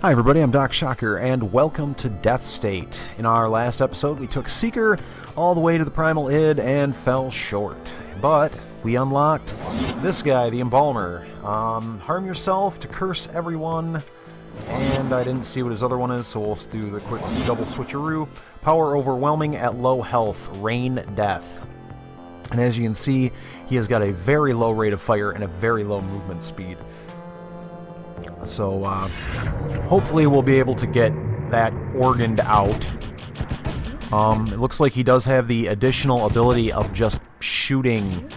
Hi everybody, I'm Doc Shocker, and welcome to Deathstate. In our last episode, we took Seeker all the way to the Primal Id and fell short. But we unlocked this guy, the Embalmer. Harm yourself to curse everyone. And I didn't see what his other one is, so we'll do the quick double switcheroo. Power overwhelming at low health, rain death. And as you can see, he has got a very low rate of fire and a very low movement speed. So, hopefully we'll be able to get that organed out. It looks like he does have the additional ability of just shooting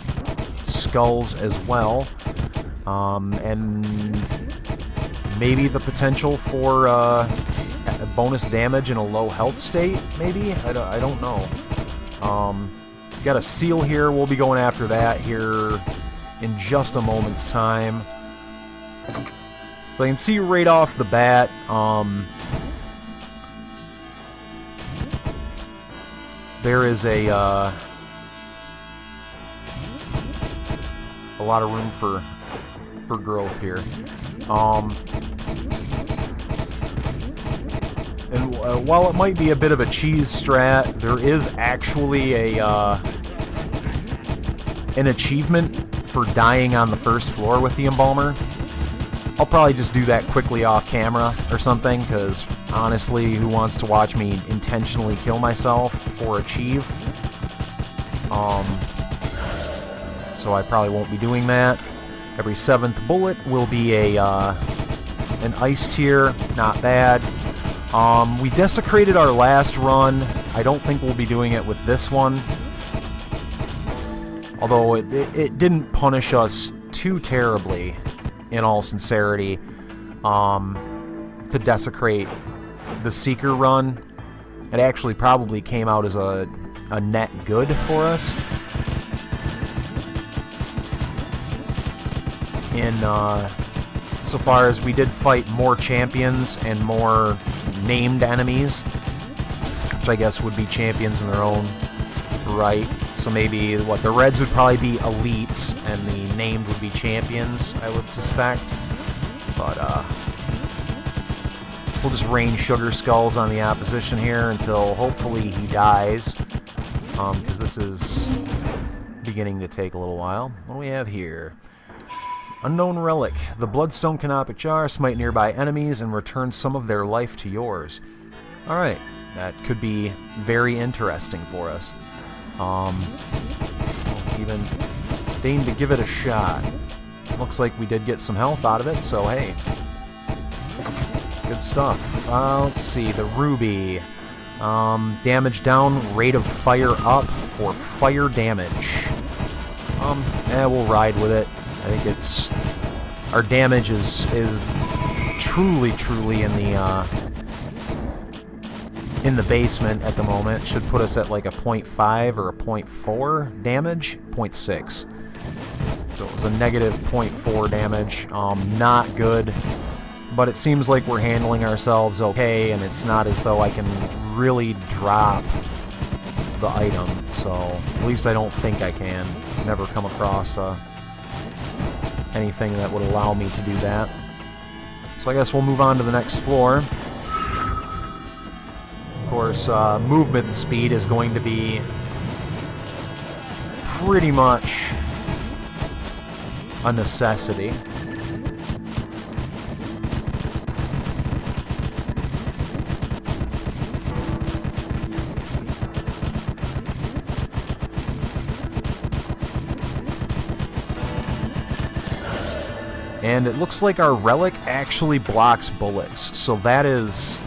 skulls as well. And maybe the potential for bonus damage in a low health state, maybe? I don't know. Got a seal here. We'll be going after that here in just a moment's time. So you can see right off the bat, there is a lot of room for growth here. And while it might be a bit of a cheese strat, there is actually an achievement for dying on the first floor with the Embalmer. I'll probably just do that quickly off camera or something, because honestly, who wants to watch me intentionally kill myself for achieve? So I probably won't be doing that. Every 7th bullet will be an ice tier, not bad. We desecrated our last run. I don't think we'll be doing it with this one. Although it didn't punish us too terribly, in all sincerity, to desecrate the Seeker run. It actually probably came out as a net good for us. In so far as we did fight more champions and more named enemies, which I guess would be champions in their own right. So maybe, what, the reds would probably be elites, and the named would be champions, I would suspect. But, we'll just rain sugar skulls on the opposition here until hopefully he dies. Because this is beginning to take a little while. What do we have here? Unknown Relic. The Bloodstone Canopic Jar. Smite nearby enemies and return some of their life to yours. Alright, that could be very interesting for us. Even deign to give it a shot. Looks like we did get some health out of it, so hey. Good stuff. Let's see, the Ruby. Damage down, rate of fire up for fire damage. We'll ride with it. I think it's... our damage is truly in the basement at the moment. Should put us at like a 0.5 or a 0.4 damage. 0.6. So it was a negative 0.4 damage. Not good. But it seems like we're handling ourselves okay, and it's not as though I can really drop the item. So at least I don't think I can. Never come across anything that would allow me to do that. So I guess we'll move on to the next floor. Of course, movement speed is going to be pretty much a necessity. And it looks like our relic actually blocks bullets, so that is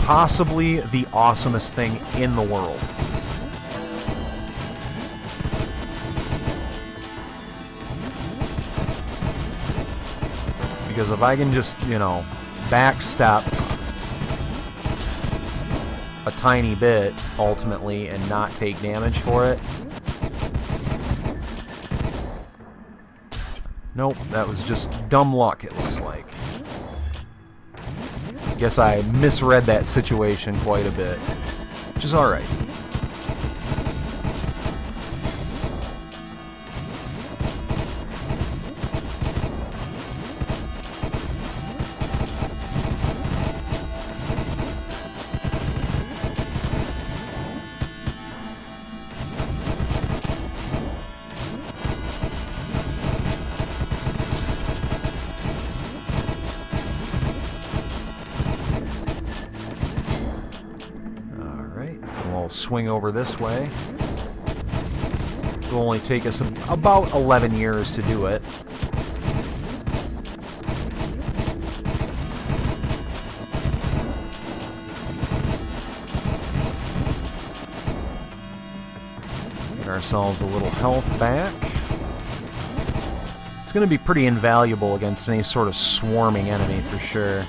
possibly the awesomest thing in the world. Because if I can just, you know, backstep a tiny bit, ultimately, and not take damage for it. Nope, that was just dumb luck, it looks like. Guess I misread that situation quite a bit, which is alright. swing over this way. It'll only take us about 11 years to do it. Get ourselves a little health back. It's going to be pretty invaluable against any sort of swarming enemy for sure.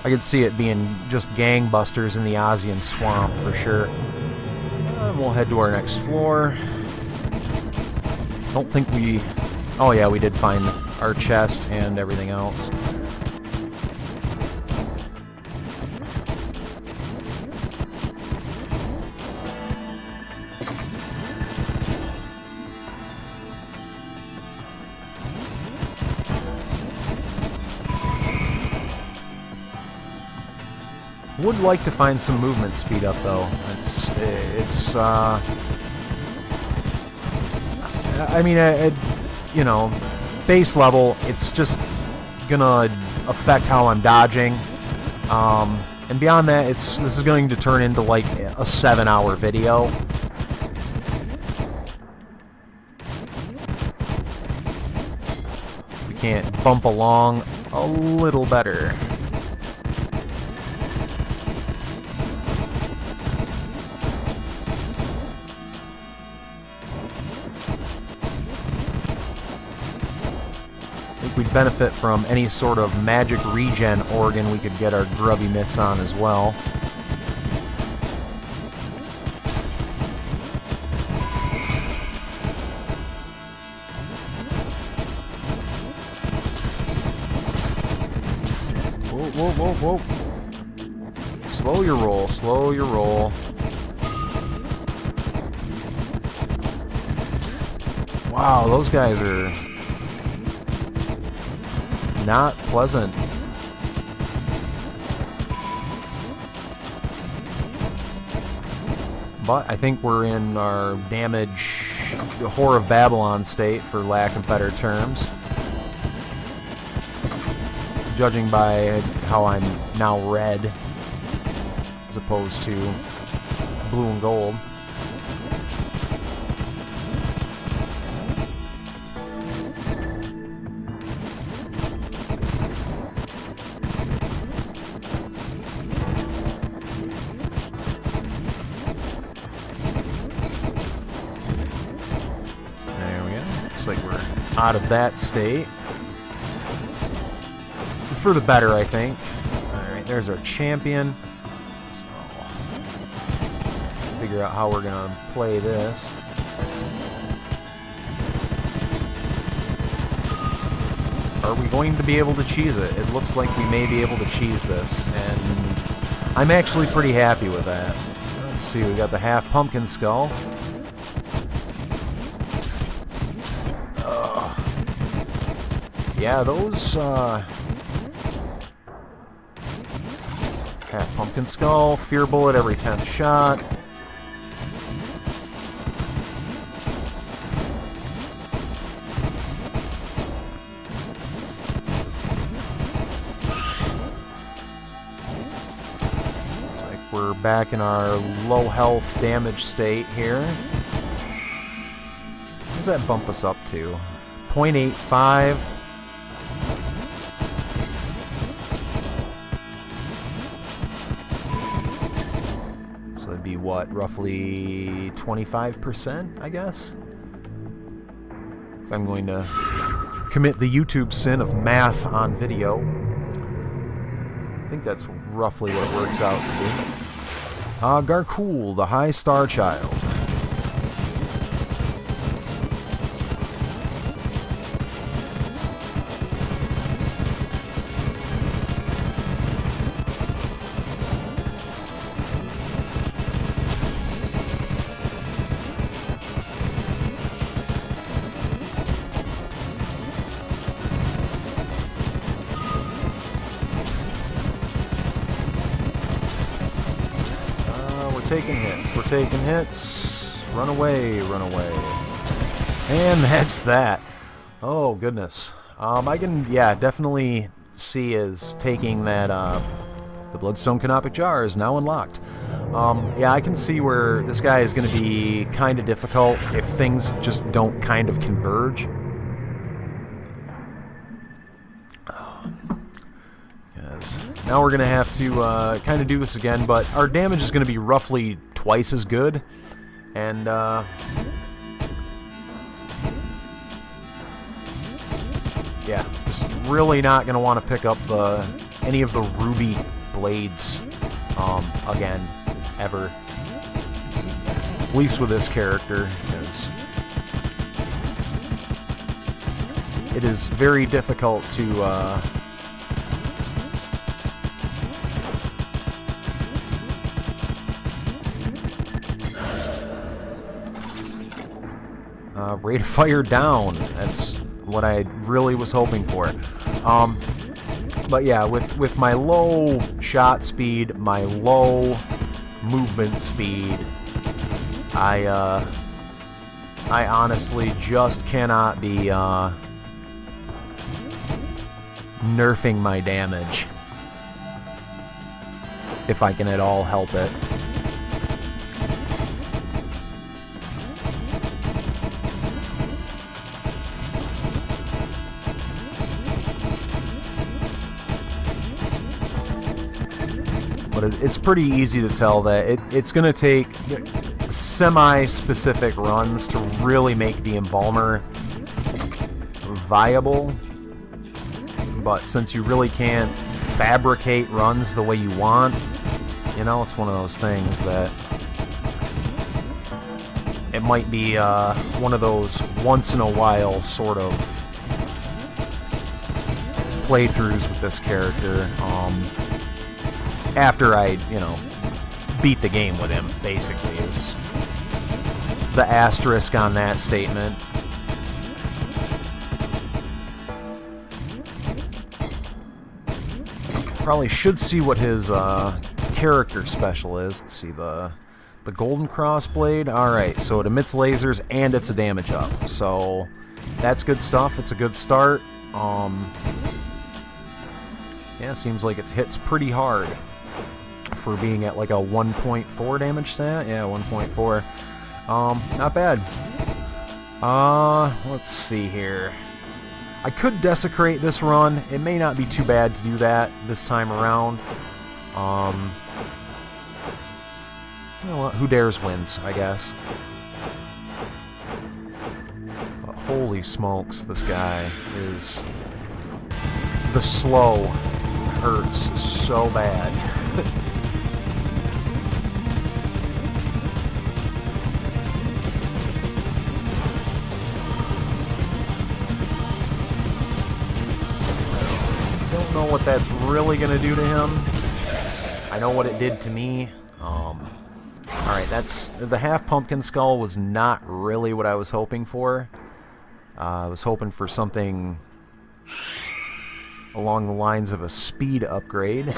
I could see it being just gangbusters in the Ozian swamp for sure. And we'll head to our next floor. Don't think we... Oh yeah, we did find our chest and everything else. Would like to find some movement speed up though. I mean, you know, base level, it's just gonna affect how I'm dodging. And beyond that, this is going to turn into like a 7-hour video. We can't bump along a little better. We'd benefit from any sort of magic regen organ we could get our grubby mitts on as well. Whoa, whoa, whoa, whoa. Slow your roll, slow your roll. Wow, those guys are not pleasant. But I think we're in our damage Whore of Babylon state, for lack of better terms. Judging by how I'm now red, as opposed to blue and gold. Out of that state. For the better, I think. Alright, there's our champion. So, figure out how we're gonna play this. Are we going to be able to cheese it? It looks like we may be able to cheese this, and I'm actually pretty happy with that. Let's see, we got the half pumpkin skull. Yeah, those, half pumpkin skull, fear bullet every 10th shot. Looks like we're back in our low health damage state here. What does that bump us up to? 0.85. Be what, roughly 25%, I guess? If I'm going to commit the YouTube sin of math on video. I think that's roughly what it works out to be. Garcool, the High Star Child. Taking hits. We're taking hits. Run away, run away. And that's that. Oh, goodness. I can, yeah, definitely see is taking that, the Bloodstone Canopic Jar is now unlocked. Yeah, I can see where this guy is going to be kind of difficult if things just don't kind of converge. Now we're going to have to kind of do this again, but our damage is going to be roughly twice as good. And, yeah, just really not going to want to pick up any of the ruby blades again, ever. At least with this character, because it is very difficult to... rate of fire down. That's what I really was hoping for. But yeah, with my low shot speed, my low movement speed, I honestly just cannot be nerfing my damage if I can at all help it. But it's pretty easy to tell that it's going to take semi-specific runs to really make the Embalmer viable. But since you really can't fabricate runs the way you want, you know, it's one of those things that it might be one of those once-in-a-while sort of playthroughs with this character. After I, you know, beat the game with him, basically, is the asterisk on that statement. Probably should see what his character special is. Let's see, the Golden Crossblade. Alright, so it emits lasers and it's a damage up. So that's good stuff. It's a good start. Yeah, seems like it hits pretty hard for being at like a 1.4 damage stat. Yeah, 1.4. Not bad. Let's see here. I could desecrate this run. It may not be too bad to do that this time around. You know what? Who dares wins, I guess. But holy smokes, this guy is... The slow hurts so bad. Don't know what that's really gonna do to him. I know what it did to me. Alright, that's... The half pumpkin skull was not really what I was hoping for. I was hoping for something along the lines of a speed upgrade.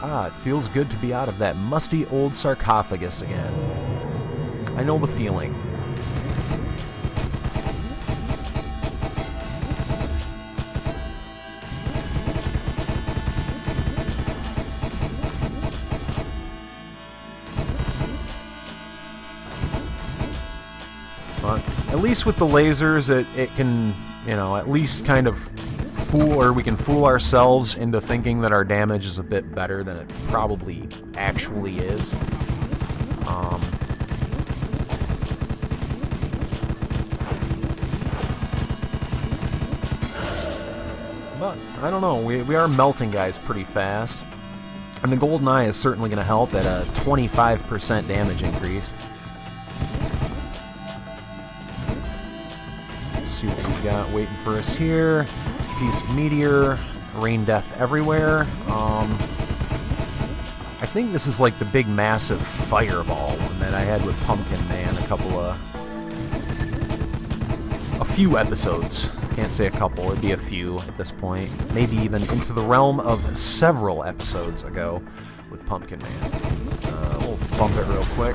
It feels good to be out of that musty old sarcophagus again. I know the feeling. But at least with the lasers, it can, you know, at least kind of fool, or we can fool ourselves into thinking that our damage is a bit better than it probably actually is. But, I don't know, we are melting guys pretty fast. And the Golden Eye is certainly going to help at a 25% damage increase. Let's see what we got waiting for us here. Piece of Meteor, Rain Death Everywhere. I think this is like the big massive fireball one that I had with Pumpkin Man a few episodes. Can't say a couple, it'd be a few at this point. Maybe even into the realm of several episodes ago with Pumpkin Man. We'll bump it real quick.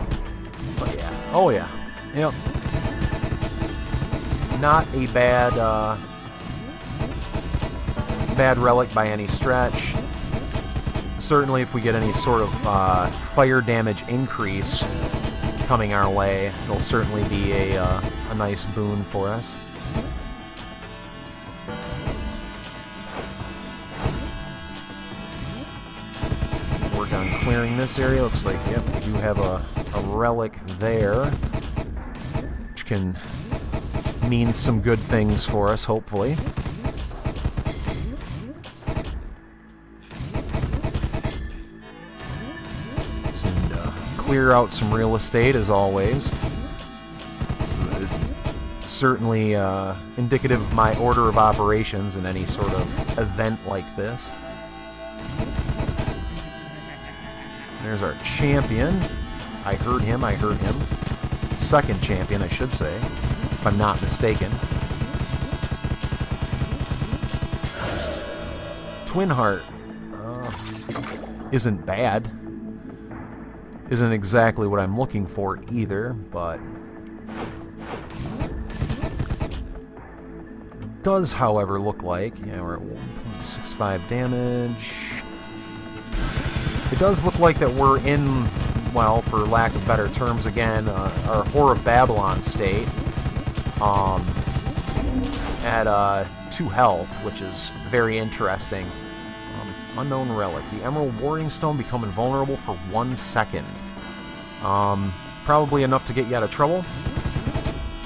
But yeah, oh yeah, yep. Not a bad bad relic by any stretch. Certainly if we get any sort of fire damage increase coming our way, it'll certainly be a nice boon for us. Work on clearing this area. Looks like, yep, we do have a relic there, which can mean some good things for us, hopefully. Clear out some real estate as always. Certainly indicative of my order of operations in any sort of event like this. There's our champion. I heard him. Second champion, I should say, if I'm not mistaken. Twin Heart isn't bad. Isn't exactly what I'm looking for either, but does, however, look like, yeah, we're at 1.65 damage. It does look like that we're in, well, for lack of better terms again, our Whore of Babylon state, at 2 health, which is very interesting. Unknown relic. The Emerald Warding Stone become invulnerable for 1 second. Probably enough to get you out of trouble.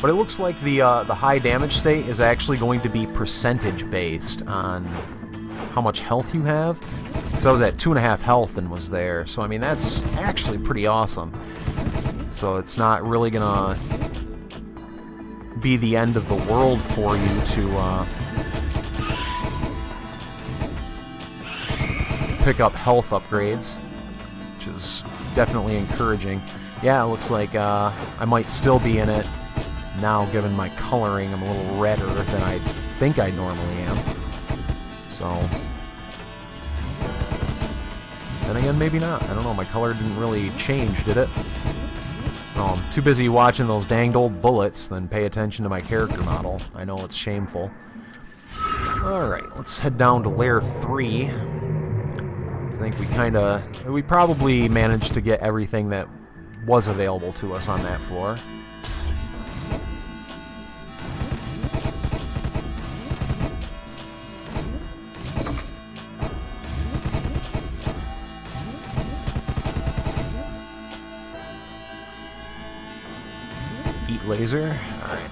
But it looks like the high damage state is actually going to be percentage based on how much health you have. Because I was at 2.5 health and was there. So I mean that's actually pretty awesome. So it's not really gonna be the end of the world for you to pick up health upgrades, which is definitely encouraging. Yeah, it looks like I might still be in it now, given my coloring. I'm a little redder than I think I normally am. So, then again, maybe not. I don't know. My color didn't really change, did it? No, I'm too busy watching those danged old bullets than pay attention to my character model. I know it's shameful. Alright, let's head down to Lair 3. I think we probably managed to get everything that was available to us on that floor. Eat laser. Alright.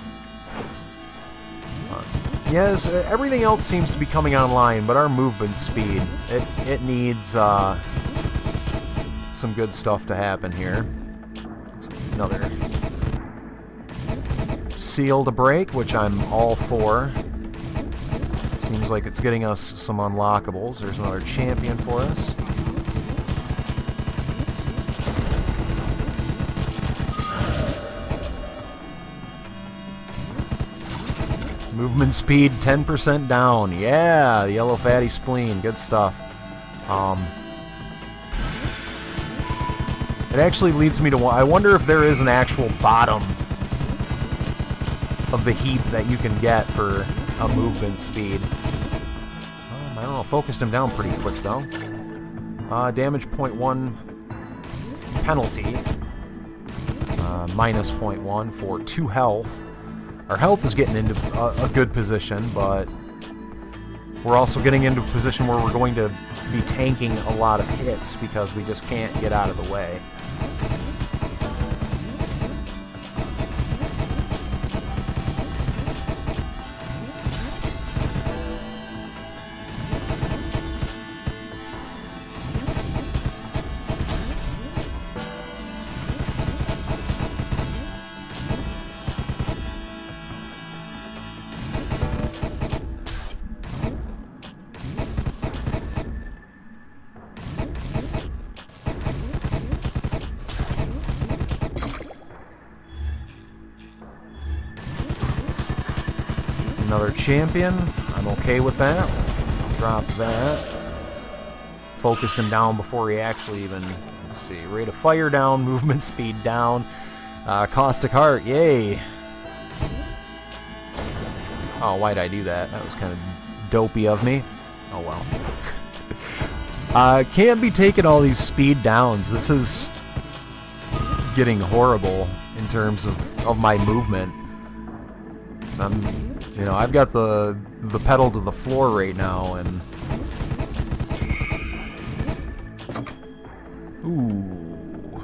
Yes, everything else seems to be coming online, but our movement speed, it needs some good stuff to happen here. Another seal to break, which I'm all for. Seems like it's getting us some unlockables. There's another champion for us. Movement speed 10% down. Yeah, the yellow fatty spleen. Good stuff. It actually leads me to... I wonder if there is an actual bottom of the heap that you can get for a movement speed. I don't know. Focused him down pretty quick, though. Damage 0.1 penalty. Minus 0.1 for 2 health. Our health is getting into a good position, but we're also getting into a position where we're going to be tanking a lot of hits because we just can't get out of the way. Another champion. I'm okay with that. Drop that. Focused him down before he actually even... Let's see. Rate of fire down. Movement speed down. Caustic Heart. Yay. Oh, why'd I do that? That was kind of dopey of me. Oh well. Can't be taking all these speed downs. This is getting horrible in terms of my movement. So I've got the pedal to the floor right now, and ooh,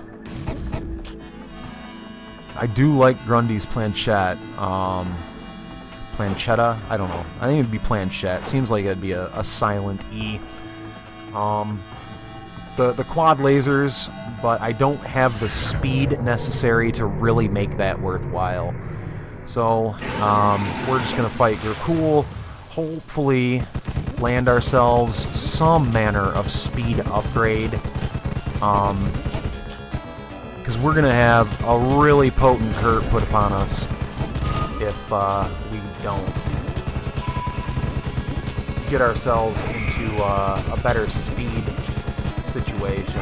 I do like Grundy's planchette. Planchetta? I don't know. I think it'd be planchette. Seems like it'd be a silent E. The quad lasers, but I don't have the speed necessary to really make that worthwhile. So, we're just gonna fight Gercool, hopefully land ourselves some manner of speed upgrade, because we're gonna have a really potent hurt put upon us if we don't get ourselves into a better speed situation.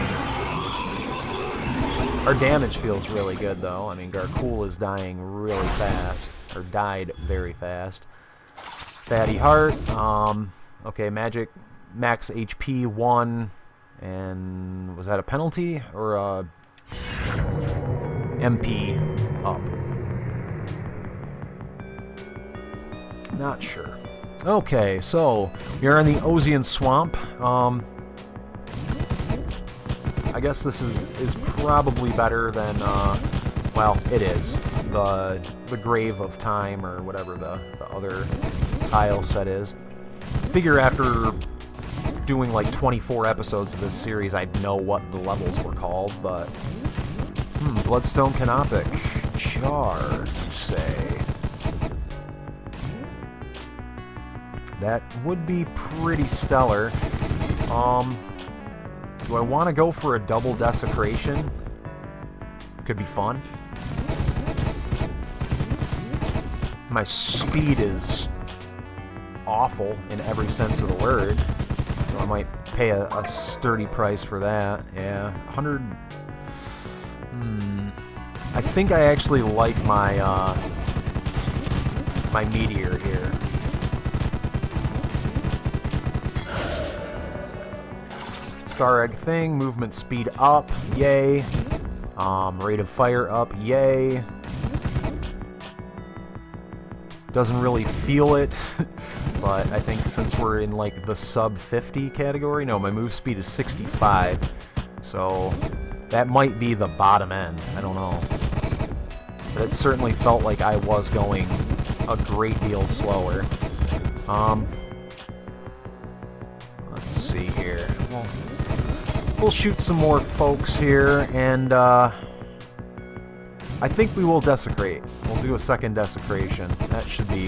Our damage feels really good, though. I mean, Gercool is dying really fast, or died very fast. Fatty Heart. Okay, Magic max HP 1, and was that a penalty or a MP up? Not sure. Okay, so we are in the Ozian Swamp. I guess this is probably better than, well, it is. The Grave of Time, or whatever the other tile set is. Figure after doing like 24 episodes of this series, I'd know what the levels were called, but... Bloodstone Canopic. Jar, you say? That would be pretty stellar. Do I want to go for a double desecration? Could be fun. My speed is awful in every sense of the word, so I might pay a sturdy price for that. Yeah, 100... I think I actually like my, my meteor here. Star Egg thing, movement speed up, yay. Rate of fire up, yay. Doesn't really feel it, but I think since we're in like the sub 50 category, no, my move speed is 65, so that might be the bottom end, I don't know. But it certainly felt like I was going a great deal slower. Let's see here. We'll shoot some more folks here, and I think we will desecrate. We'll do a second desecration. That should be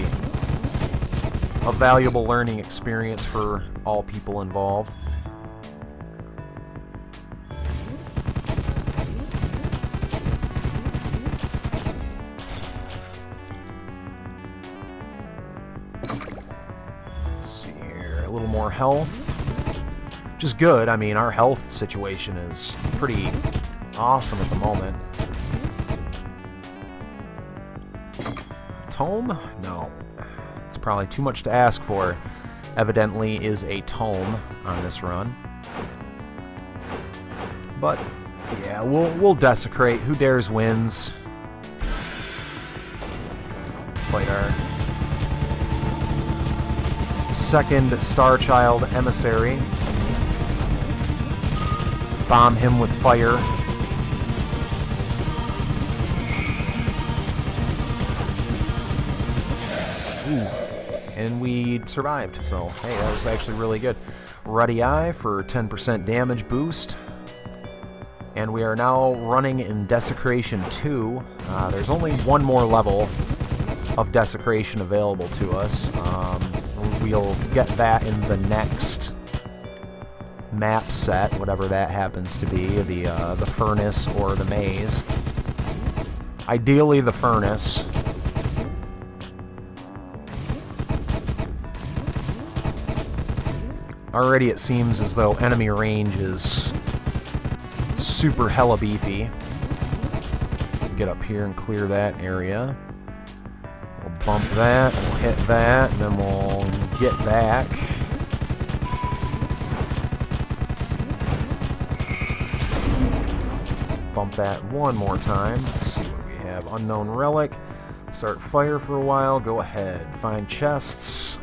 a valuable learning experience for all people involved. Let's see here, a little more health. Which is good. I mean, our health situation is pretty awesome at the moment. Tome? No. It's probably too much to ask for. Evidently is a tome on this run. But, yeah, we'll desecrate. Who dares wins. Fight our second Star Child emissary. Bomb him with fire. Ooh. And we survived, so hey, that was actually really good. Ruddy Eye for 10% damage boost. And we are now running in Desecration 2. There's only one more level of Desecration available to us. We'll get that in the next map set, whatever that happens to be, the furnace or the maze. Ideally the furnace. Already it seems as though enemy range is super hella beefy. Get up here and clear that area. We'll bump that, we'll hit that, and then we'll get back. pump that one more time. Let's see what we have. Unknown relic. Start fire for a while. Go ahead. Find chests.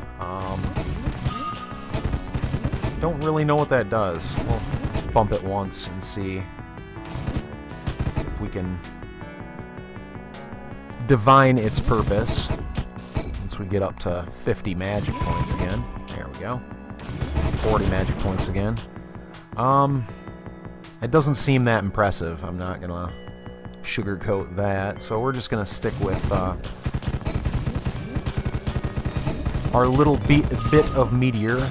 Don't really know what that does. We'll bump it once and see if we can divine its purpose. Once we get up to 50 magic points again. There we go. 40 magic points again. It doesn't seem that impressive. I'm not gonna sugarcoat that. So we're just gonna stick with our little bit of meteor,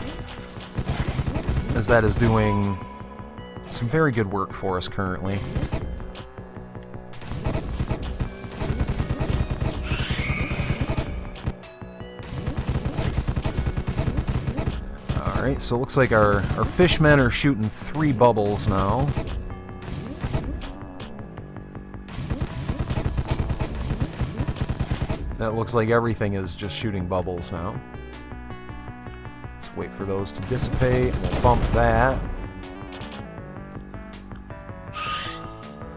as that is doing some very good work for us currently. Alright, so it looks like our fishmen are shooting 3 bubbles now. That looks like everything is just shooting bubbles now. Let's wait for those to dissipate. We'll bump that.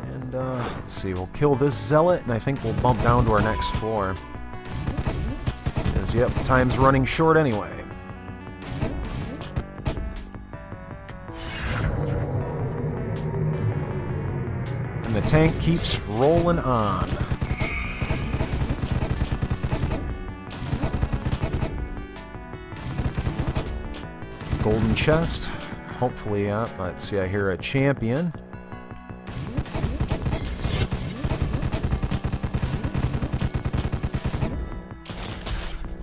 And let's see, we'll kill this zealot, and I think we'll bump down to our next floor. Because, yep, time's running short anyway. And the tank keeps rolling on. Golden chest. Hopefully, let's see, I hear a champion.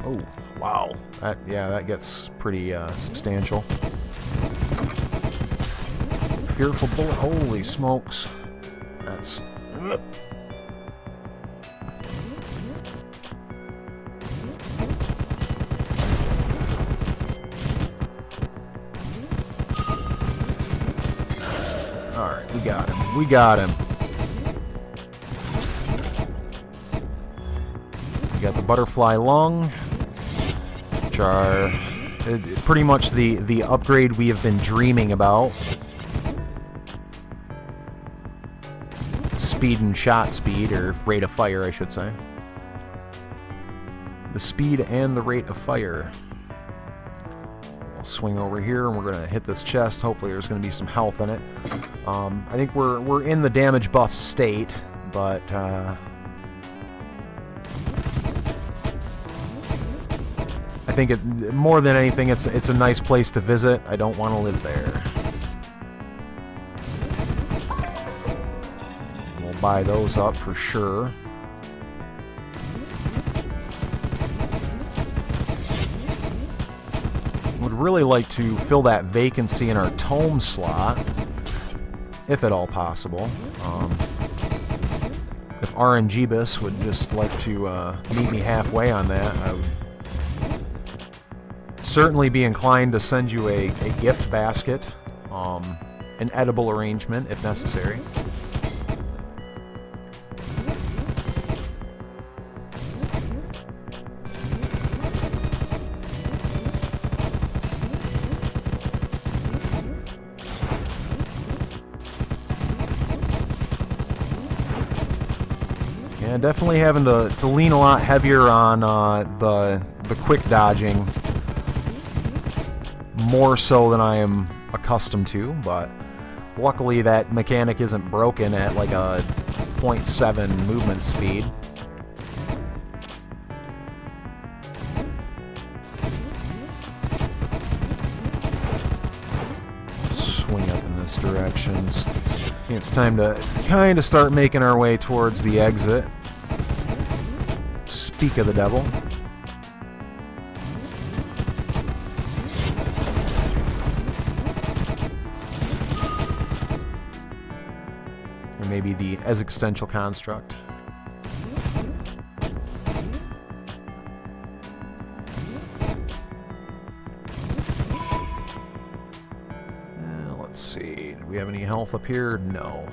Oh, wow. That gets pretty substantial. Fearful bullet. Holy smokes. That's... Alright, we got him. We got him. We got the butterfly lung, which are pretty much the upgrade we have been dreaming about. Speed and shot speed, or rate of fire, I should say. The speed and the rate of fire. We'll swing over here, and we're going to hit this chest. Hopefully there's going to be some health in it. I think we're in the damage buff state, but I think more than anything, it's a nice place to visit. I don't want to live there. We'll buy those up for sure. Would really like to fill that vacancy in our tome slot, if at all possible. If RNGBus would just like to meet me halfway on that, I would certainly be inclined to send you a gift basket, an edible arrangement if necessary. Yeah, definitely having to lean a lot heavier on the quick dodging, more so than I am accustomed to, but luckily that mechanic isn't broken at like a 0.7 movement speed. Swing up in this direction. I think it's time to kind of start making our way towards the exit. Speak of the devil. Or maybe the existential construct. Let's see. Do we have any health up here? No.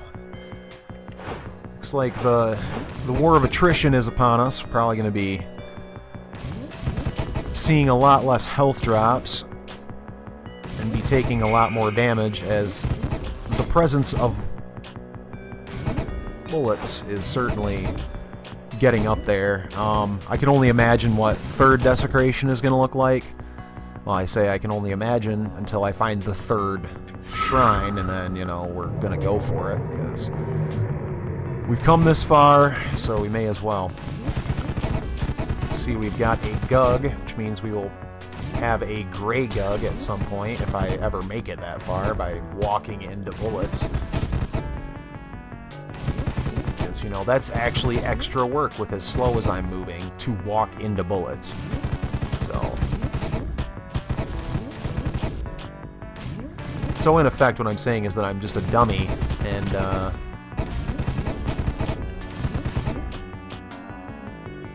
Looks like the war of attrition is upon us. We're probably going to be seeing a lot less health drops and be taking a lot more damage, as the presence of bullets is certainly getting up there. I can only imagine what third desecration is going to look like. Well, I say I can only imagine until I find the third shrine, and then, you know, we're going to go for it, because we've come this far, so we may as well. Let's see, we've got a Gug, which means we will have a Gray Gug at some point, if I ever make it that far, by walking into bullets. Because, you know, that's actually extra work with as slow as I'm moving to walk into bullets. So in effect, what I'm saying is that I'm just a dummy, and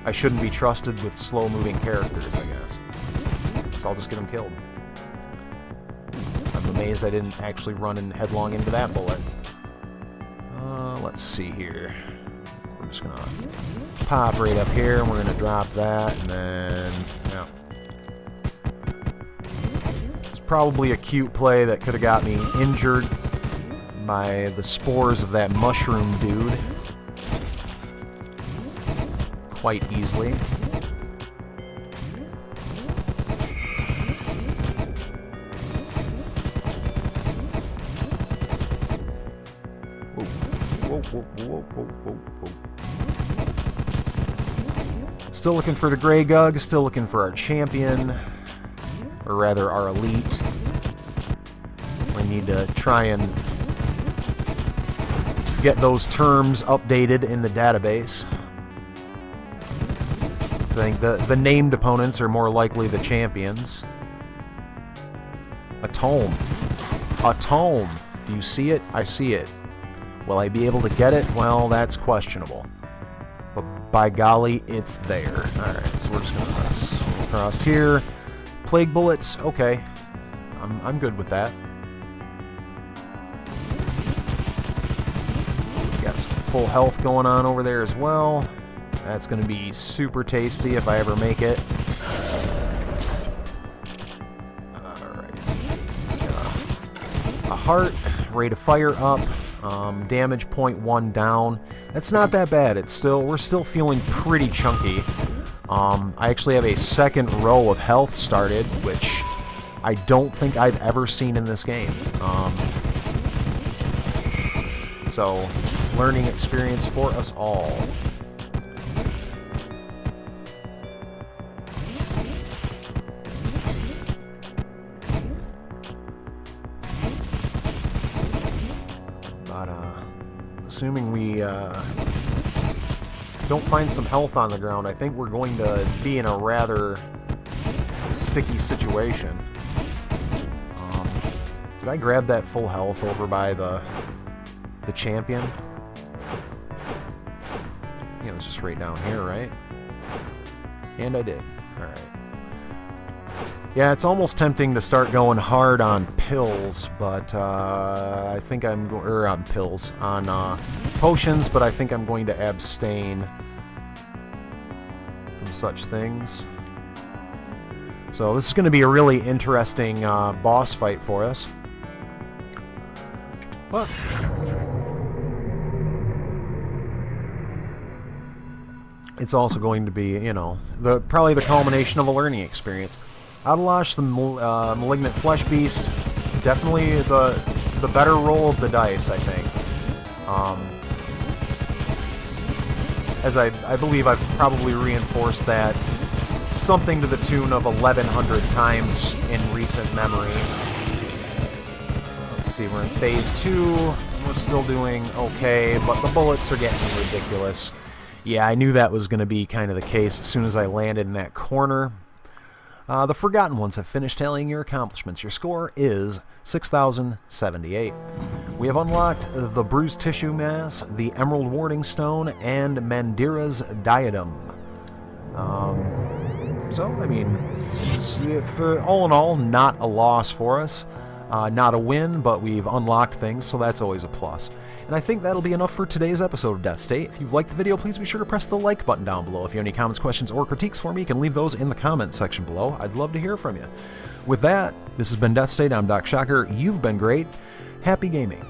I shouldn't be trusted with slow-moving characters, I guess. So I'll just get them killed. I'm amazed I didn't actually run headlong into that bullet. Let's see here. We're just gonna pop right up here, and we're gonna drop that, and then, yeah. Probably a cute play that could have got me injured by the spores of that mushroom dude quite easily. Whoa, whoa, whoa, whoa, whoa, whoa. Still looking for the Gray Gug, still looking for our champion. Or rather, our elite. We need to try and get those terms updated in the database. I think the named opponents are more likely the champions. A tome. A tome. Do you see it? I see it. Will I be able to get it? Well, that's questionable. But by golly, it's there. Alright, so we're just going to swing across here. Plague bullets, okay. I'm good with that. Got some full health going on over there as well. That's going to be super tasty if I ever make it. Alright. A heart, rate of fire up, damage 0.1 down. That's not that bad. We're still feeling pretty chunky. I actually have a second row of health started, which I don't think I've ever seen in this game. So, learning experience for us all. But, assuming we, don't find some health on the ground, I think we're going to be in a rather sticky situation. Did I grab that full health over by the champion? Yeah, it was just right down here, right? And I did. Alright. Yeah, it's almost tempting to start going hard on pills, but I think I'm going, or on pills, on potions, but I think I'm going to abstain from such things. So this is going to be a really interesting boss fight for us. But it's also going to be, you know, probably the culmination of a learning experience. Outlash the Malignant Flesh Beast, definitely the better roll of the dice, I think. As I believe I've probably reinforced that something to the tune of 1,100 times in recent memory. Let's see, we're in Phase 2, we're still doing okay, but the bullets are getting ridiculous. Yeah, I knew that was going to be kind of the case as soon as I landed in that corner. The Forgotten Ones have finished tallying your accomplishments. Your score is 6,078. We have unlocked the Bruised Tissue Mass, the Emerald Warding Stone, and Mandira's Diadem. So, I mean, all in all, not a loss for us. Not a win, but we've unlocked things, so that's always a plus. And I think that'll be enough for today's episode of Deathstate. If you've liked the video, please be sure to press the like button down below. If you have any comments, questions, or critiques for me, you can leave those in the comments section below. I'd love to hear from you. With that, this has been Deathstate. I'm Doc Shocker. You've been great. Happy gaming.